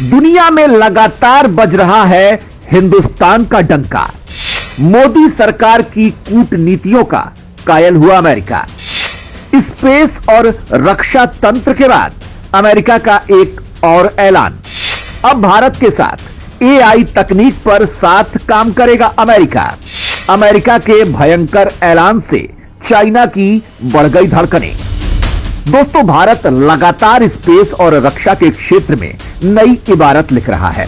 दुनिया में लगातार बज रहा है हिंदुस्तान का डंका। मोदी सरकार की कूटनीतियों का कायल हुआ अमेरिका। स्पेस और रक्षा तंत्र के बाद अमेरिका का एक और ऐलान। अब भारत के साथ एआई तकनीक पर साथ काम करेगा अमेरिका। अमेरिका के भयंकर ऐलान से चाइना की बढ़ गई धड़कनें। दोस्तों, भारत लगातार स्पेस और रक्षा के क्षेत्र में नई इबारत लिख रहा है।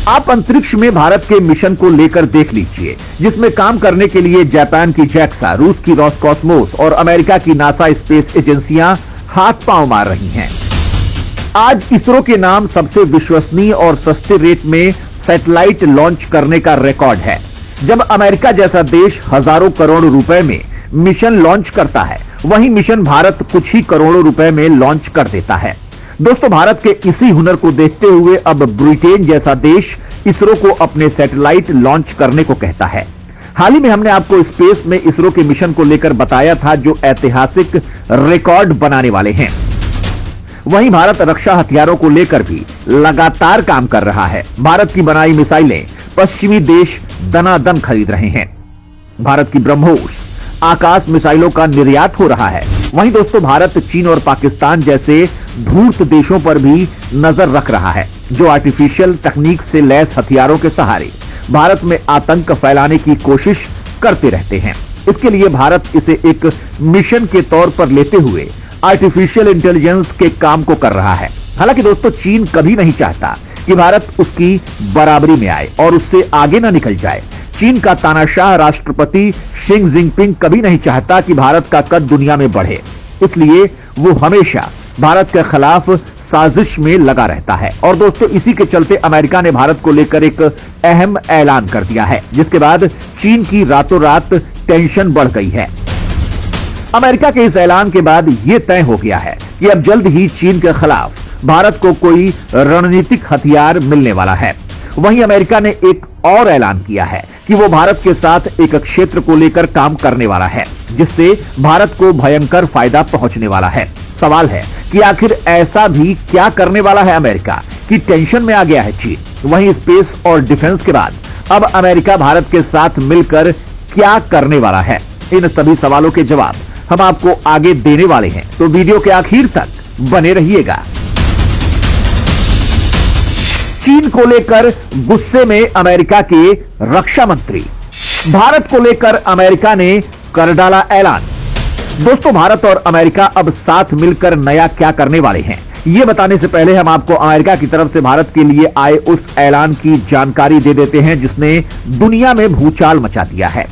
आप अंतरिक्ष में भारत के मिशन को लेकर देख लीजिए, जिसमें काम करने के लिए जापान की जैक्सा, रूस की रोसकॉस्मोस और अमेरिका की नासा स्पेस एजेंसियां हाथ पांव मार रही हैं। आज इसरो के नाम सबसे विश्वसनीय और सस्ते रेट में सैटेलाइट लॉन्च करने का रिकॉर्ड है। जब अमेरिका जैसा देश हजारों करोड़ रुपए में मिशन लॉन्च करता है, वहीं मिशन भारत कुछ ही करोड़ों रुपए में लॉन्च कर देता है। दोस्तों, भारत के इसी हुनर को देखते हुए अब ब्रिटेन जैसा देश इसरो को अपने सैटेलाइट लॉन्च करने को कहता है। हाल ही में हमने आपको स्पेस में इसरो के मिशन को लेकर बताया था, जो ऐतिहासिक रिकॉर्ड बनाने वाले हैं। वहीं भारत रक्षा हथियारों को लेकर भी लगातार काम कर रहा है। भारत की बनाई मिसाइलें पश्चिमी देश दनादन खरीद रहे हैं। भारत की ब्रह्मोस आकाश मिसाइलों का निर्यात हो रहा है। वहीं दोस्तों, भारत चीन और पाकिस्तान जैसे धूर्त देशों पर भी नजर रख रहा है, जो आर्टिफिशियल तकनीक से लैस हथियारों के सहारे भारत में आतंक फैलाने की कोशिश करते रहते हैं। इसके लिए भारत इसे एक मिशन के तौर पर लेते हुए आर्टिफिशियल इंटेलिजेंस के काम को कर रहा है। हालांकि दोस्तों, चीन कभी नहीं चाहता कि भारत उसकी बराबरी में आए और उससे आगे न निकल जाए। चीन का तानाशाह राष्ट्रपति शी जिनपिंग कभी नहीं चाहता कि भारत का कद दुनिया में बढ़े, इसलिए वो हमेशा भारत के खिलाफ साजिश में लगा रहता है। और दोस्तों, इसी के चलते अमेरिका ने भारत को लेकर एक अहम ऐलान कर दिया है, जिसके बाद चीन की रातों रात टेंशन बढ़ गई है। अमेरिका के इस ऐलान के बाद यह तय हो गया है कि अब जल्द ही चीन के खिलाफ भारत को कोई रणनीतिक हथियार मिलने वाला है। वहीं अमेरिका ने एक और ऐलान किया है कि वो भारत के साथ एक क्षेत्र को लेकर काम करने वाला है, जिससे भारत को भयंकर फायदा पहुंचने वाला है। सवाल है कि आखिर ऐसा भी क्या करने वाला है अमेरिका कि टेंशन में आ गया है चीन। वहीं स्पेस और डिफेंस के बाद अब अमेरिका भारत के साथ मिलकर क्या करने वाला है, इन सभी सवालों के जवाब हम आपको आगे देने वाले हैं, तो वीडियो के आखिर तक बने रहिएगा। चीन को लेकर गुस्से में अमेरिका के रक्षा मंत्री। भारत को लेकर अमेरिका ने कर डाला ऐलान। दोस्तों, भारत और अमेरिका अब साथ मिलकर नया क्या करने वाले हैं, ये बताने से पहले हम आपको अमेरिका की तरफ से भारत के लिए आए उस ऐलान की जानकारी दे देते हैं, जिसने दुनिया में भूचाल मचा दिया है।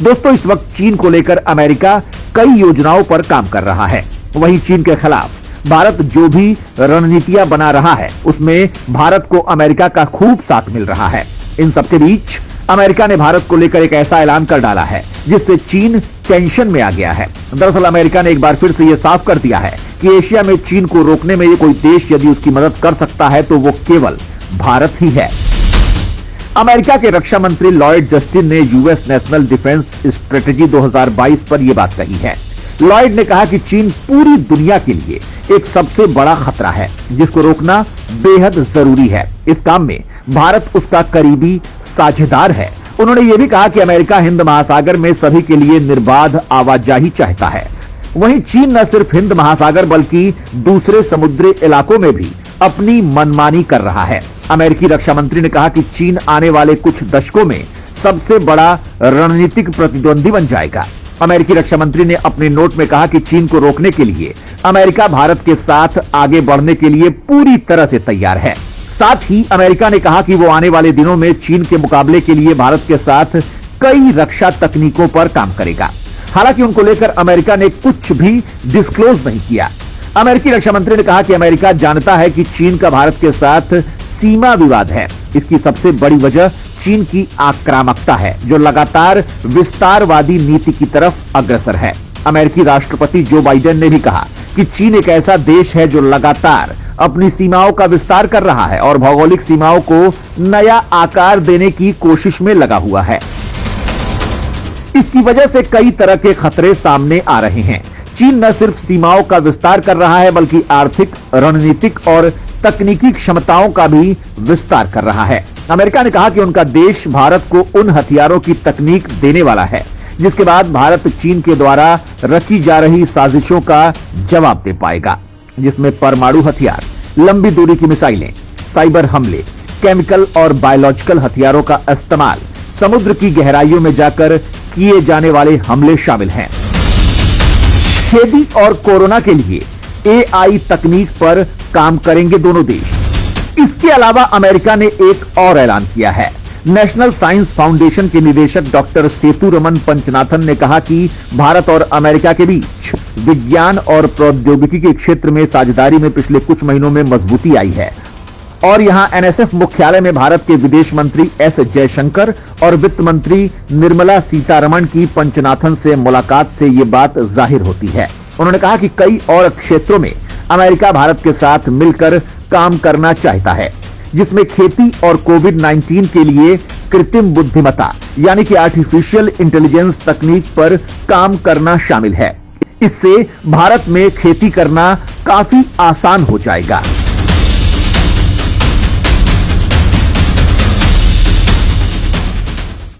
दोस्तों, इस वक्त चीन को लेकर अमेरिका कई योजनाओं पर काम कर रहा है। वहीं चीन के खिलाफ भारत जो भी रणनीतियां बना रहा है, उसमें भारत को अमेरिका का खूब साथ मिल रहा है। इन सबके बीच अमेरिका ने भारत को लेकर एक ऐसा ऐलान कर डाला है, जिससे चीन टेंशन में आ गया है। दरअसल अमेरिका ने एक बार फिर से यह साफ कर दिया है कि एशिया में चीन को रोकने में कोई देश यदि उसकी मदद कर सकता है तो वो केवल भारत ही है। अमेरिका के रक्षा मंत्री लॉयड जस्टिन ने यूएस नेशनल डिफेंस स्ट्रेटेजी 2022 पर यह बात कही है। लॉयड ने कहा कि चीन पूरी दुनिया के लिए एक सबसे बड़ा खतरा है, जिसको रोकना बेहद जरूरी है। इस काम में भारत उसका करीबी साझेदार है। उन्होंने यह भी कहा कि अमेरिका हिंद महासागर में सभी के लिए निर्बाध आवाजाही चाहता है। वहीं चीन न सिर्फ हिंद महासागर बल्कि दूसरे समुद्री इलाकों में भी अपनी मनमानी कर रहा है। अमेरिकी रक्षा मंत्री ने कहा कि चीन आने वाले कुछ दशकों में सबसे बड़ा रणनीतिक प्रतिद्वंदी बन जाएगा। अमेरिकी रक्षा मंत्री ने अपने नोट में कहा कि चीन को रोकने के लिए अमेरिका भारत के साथ आगे बढ़ने के लिए पूरी तरह से तैयार है। साथ ही अमेरिका ने कहा कि वो आने वाले दिनों में चीन के मुकाबले के लिए भारत के साथ कई रक्षा तकनीकों पर काम करेगा। हालांकि उनको लेकर अमेरिका ने कुछ भी डिस्क्लोज नहीं किया। अमेरिकी रक्षा मंत्री ने कहा कि अमेरिका जानता है कि चीन का भारत के साथ सीमा विवाद है। इसकी सबसे बड़ी वजह चीन की आक्रामकता है, जो लगातार विस्तारवादी नीति की तरफ अग्रसर है। अमेरिकी राष्ट्रपति जो बाइडेन ने भी कहा कि चीन एक ऐसा देश है जो लगातार अपनी सीमाओं का विस्तार कर रहा है और भौगोलिक सीमाओं को नया आकार देने की कोशिश में लगा हुआ है। इसकी वजह से कई तरह के खतरे सामने आ रहे हैं। चीन न सिर्फ सीमाओं का विस्तार कर रहा है बल्कि आर्थिक, रणनीतिक और तकनीकी क्षमताओं का भी विस्तार कर रहा है। अमेरिका ने कहा कि उनका देश भारत को उन हथियारों की तकनीक देने वाला है जिसके बाद भारत चीन के द्वारा रची जा रही साजिशों का जवाब दे पाएगा, जिसमें परमाणु हथियार, लंबी दूरी की मिसाइलें, साइबर हमले, केमिकल और बायोलॉजिकल हथियारों का इस्तेमाल, समुद्र की गहराइयों में जाकर किए जाने वाले हमले शामिल हैं। खेती और कोरोना के लिए एआई तकनीक पर काम करेंगे दोनों देश। इसके अलावा अमेरिका ने एक और ऐलान किया है। नेशनल साइंस फाउंडेशन के निदेशक डॉक्टर सेतुरमन पंचनाथन ने कहा कि भारत और अमेरिका के बीच विज्ञान और प्रौद्योगिकी के क्षेत्र में साझेदारी में पिछले कुछ महीनों में मजबूती आई है और यहां एनएसएफ मुख्यालय में भारत के विदेश मंत्री एस जयशंकर और वित्त मंत्री निर्मला सीतारमण की पंचनाथन से मुलाकात से ये बात जाहिर होती है। उन्होंने कहा कि कई और क्षेत्रों में अमेरिका भारत के साथ मिलकर काम करना चाहता है, जिसमें खेती और कोविड-19 के लिए कृत्रिम बुद्धिमत्ता यानी कि आर्टिफिशियल इंटेलिजेंस तकनीक पर काम करना शामिल है। इससे भारत में खेती करना काफी आसान हो जाएगा।